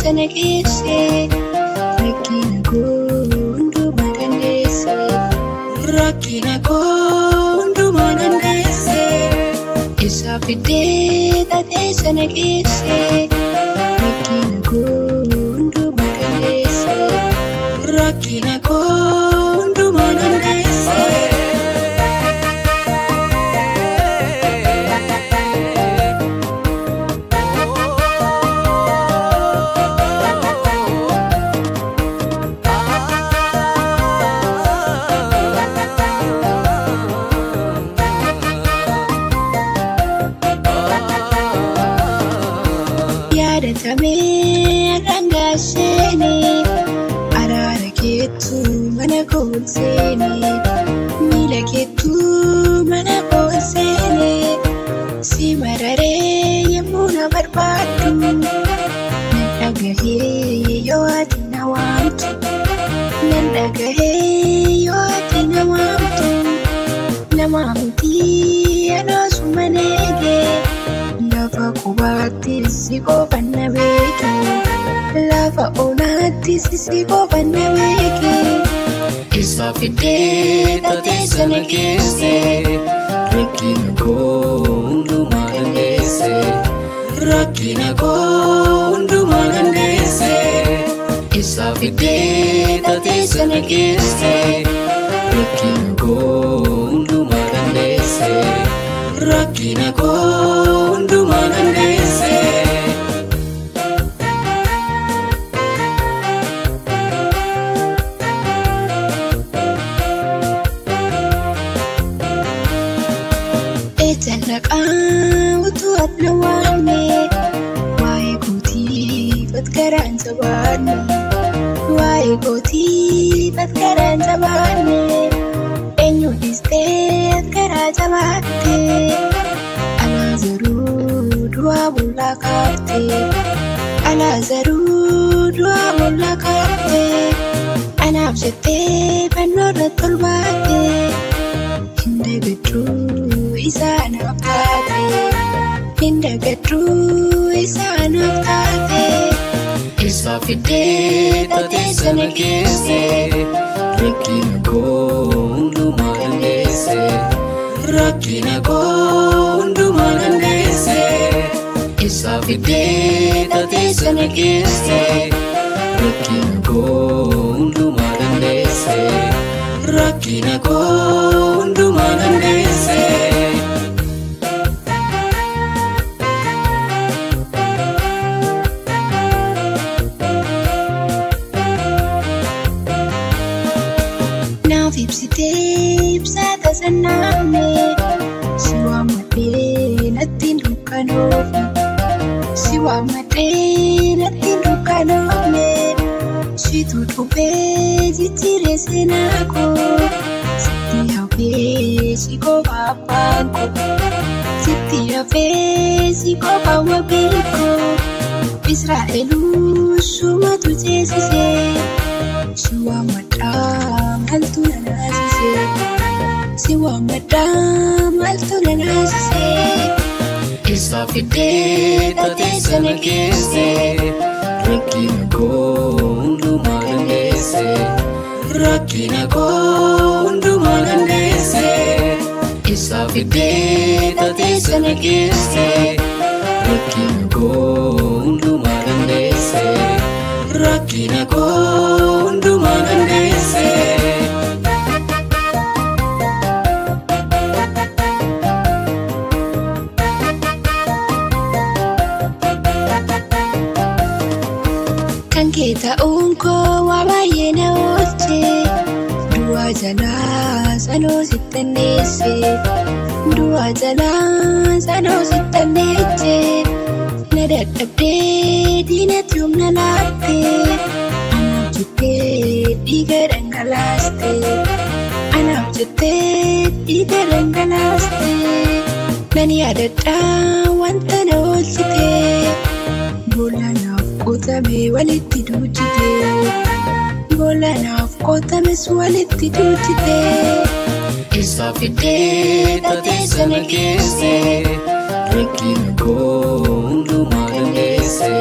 sana keesse rakkina koo hundumaa dandeesse rakkina koo hundumaa dandeesse isa fidee taatee sana keesse rakkina koo hundumaa dandeesse rakkina koo hundumaa dandeesse. Yaadatamee rangaasheeni araara keetu mana koolseeni miila keetu mana koolseeni si mararee yemmuu na barbaadu nan dhagahee yoo ati na waamtu nan dhagahee yoo ati na waamtu nama miti anoosuma neegee lafa qubaatti si qofanna beeke lafa onaatti si qofanna beeke isa fidee taatee sana keesse rakkina koo hundumaa dandeesse rakkina koo hundumaa dandeesse isa fidee taatee sana keesse rakkina koo hundumaa dandeesse rakkina koo hundumaa dandeesse. Eetan dhaqaa utuu adda waamne waa'ee kootii fatkaraan sabaanne waa'ee kootii fatkaraan sabaanne eenyu dhistee karaa jabaatte alaa zaruu du'aa bollaa kaafte alaa zaruu du'aa bollaa kaafte anaaf jettee fannoo irratti ol baatte hin dagadhuu isaa naaf taate hin dagadhuu isaa naaf taate isa fidee taatee sana keesse rakkina koo hundumaa dandeesse rakkina koo hundumaa dandeesse isa fidee taatee sana keesse rakkina koo hundumaa dandeesse rakkina koo hundumaa dandeesse. Ibsitee ibsaata sannaamne si waammadhee nattiin dukkanoofne si waammadhee nattiin dukkanoofne situ dhufee jijjiiree seenaa koo sitti hafee si qofa abbaan koo sitti hafee si qofa wabii koo Israa'eluu sumatu ceesisee si waammadhaa maltu na naasisee si waammadhaa maltu na naasisee isa fidee taatee sana keesse rakkina koo hundumaa dandeesse rakkina koo hundumaa dandeesse isa fidee taatee sana keesse rakkina koo hundumaa dandeesse rakkina koo hundumaa dandeesse. Kan kee ta'uun koo waa baay'ee na oolche du'aa jalaa sanoo sittan deesse du'aa jalaa sanoo sittan deesse na dadhabdee diinatti humna laatte anaaf jettee dhiiga dhangalaaste anaaf jettee dhiiga dhangalaaste nan yaadadhaa wanta na oolchite boolla naaf qotame walitti duuchite boolla naaf qotames walitti duuchite isa fidee taatee sana keesse rakkina koo hundumaa dandeesse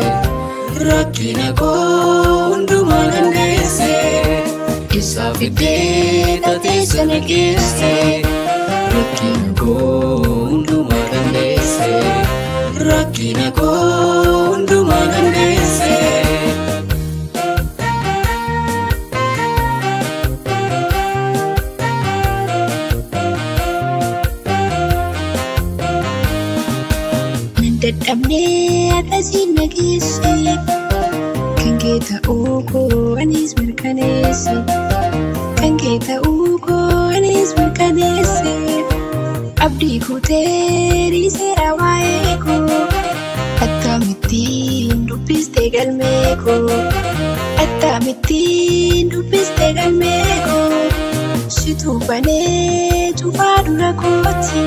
rakkina koo hundumaa dandeesse. Isa fidee taatee sana geesse. Rakkina koo hundumaa dandeesse. Rakkina koo hundumaa dandeesse. Dadhabnee akkasiin nageesse kan kee ta'uu koo anis mirkaneesse kan kee ta'uu koo anis mirkaneesse abdii kutee dhiiseera waa'ee koo akkamittiin dubbistee galmee koo akkamittiin dubbistee galmee koo situ banee cufaa dura kooti.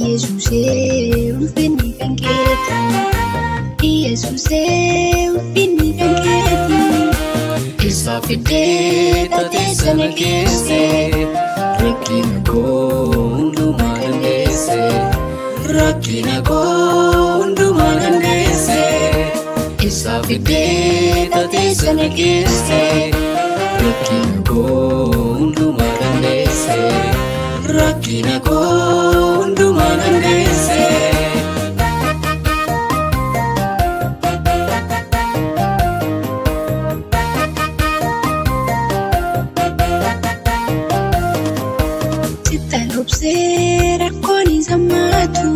Yesuusee ulfinni kan keeti. Yesuusee ulfinni kan keeti. Isa fidee taatee sana geesse. Rakkina koo hundumaa dandeesse. Rakkina koo hundumaa dandeesse. Isa fidee taatee sana geesse. Rakkina koo hundumaa dandeesse. Rakkina koo hundumaa dandeesse. Sittaan obsee rakkoon hin sammaatu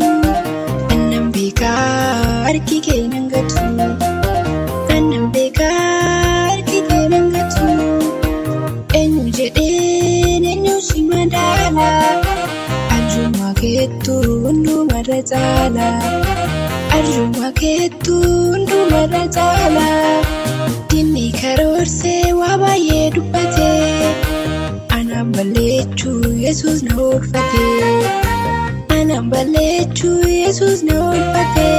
annan beekaa harki kee nan gatu annan beekaa harki kee nan gatu eenyu jedheen eenyu si madaala. Arjummaa keetu hundumarra caala. Arjummaa keetu hundumarra caala. Diinni karoorsee waa baay'ee dubbate. Anaan balleessuu Yesuus na oolfate. Anaan balleessuu Yesuus na oolfate.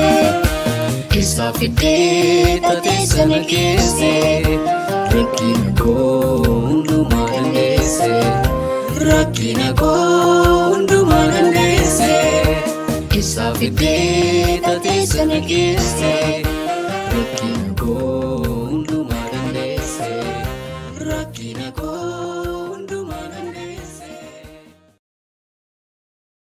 Isa fidee taatee sana geesse. Rakkina koo hundumaa dandeesse. Rakkina koo hundumaa dandeesse. Isa fidee taatee sana geesse. Rakkina koo hundumaa dandeesse. Rakkina koo.